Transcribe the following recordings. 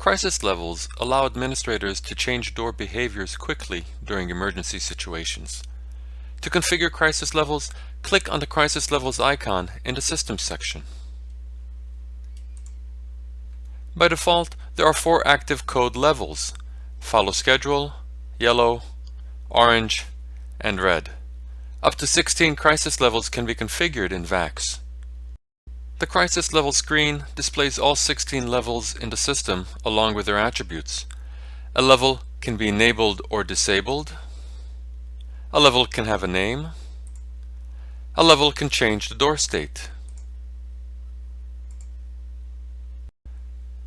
Crisis levels allow administrators to change door behaviors quickly during emergency situations. To configure crisis levels, click on the Crisis Levels icon in the Systems section. By default, there are 4 active code levels: Follow Schedule, Yellow, Orange, and Red. Up to 16 crisis levels can be configured in VAX. The crisis level screen displays all 16 levels in the system along with their attributes. A level can be enabled or disabled. A level can have a name. A level can change the door state.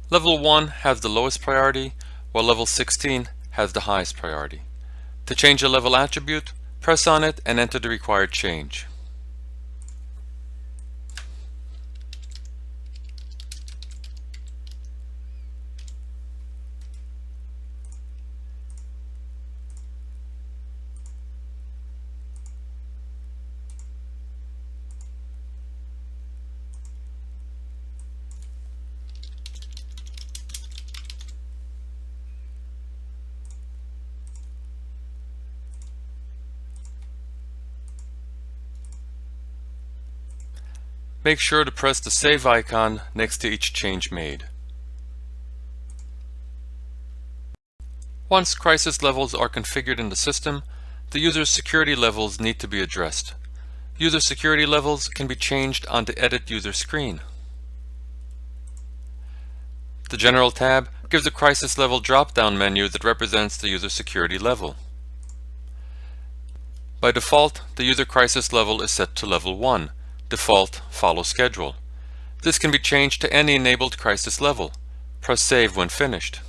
Level 1 has the lowest priority, while level 16 has the highest priority. To change a level attribute, press on it and enter the required change. Make sure to press the Save icon next to each change made. Once crisis levels are configured in the system, the user's security levels need to be addressed. User security levels can be changed on the Edit User screen. The General tab gives a crisis level drop-down menu that represents the user security level. By default, the user crisis level is set to level 1. Default Follow Schedule. This can be changed to any enabled crisis level. Press Save when finished.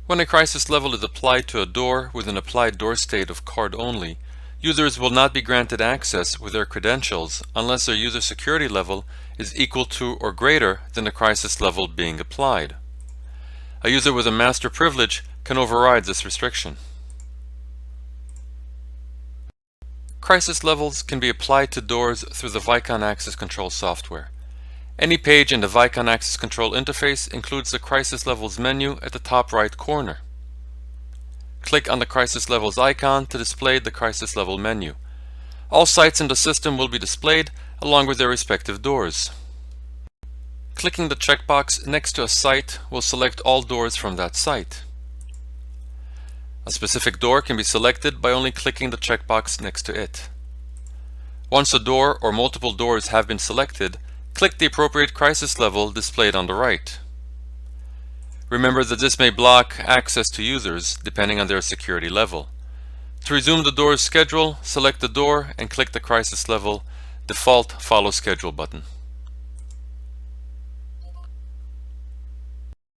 When a crisis level is applied to a door with an applied door state of card only, users will not be granted access with their credentials unless their user security level is equal to or greater than the crisis level being applied. A user with a master privilege can override this restriction. Crisis levels can be applied to doors through the Vicon Access Control software. Any page in the Vicon Access Control interface includes the Crisis Levels menu at the top right corner. Click on the Crisis Levels icon to display the Crisis Level menu. All sites in the system will be displayed along with their respective doors. Clicking the checkbox next to a site will select all doors from that site. A specific door can be selected by only clicking the checkbox next to it. Once a door or multiple doors have been selected, click the appropriate crisis level displayed on the right. Remember that this may block access to users depending on their security level. To resume the door's schedule, select the door and click the crisis level default Follow Schedule button.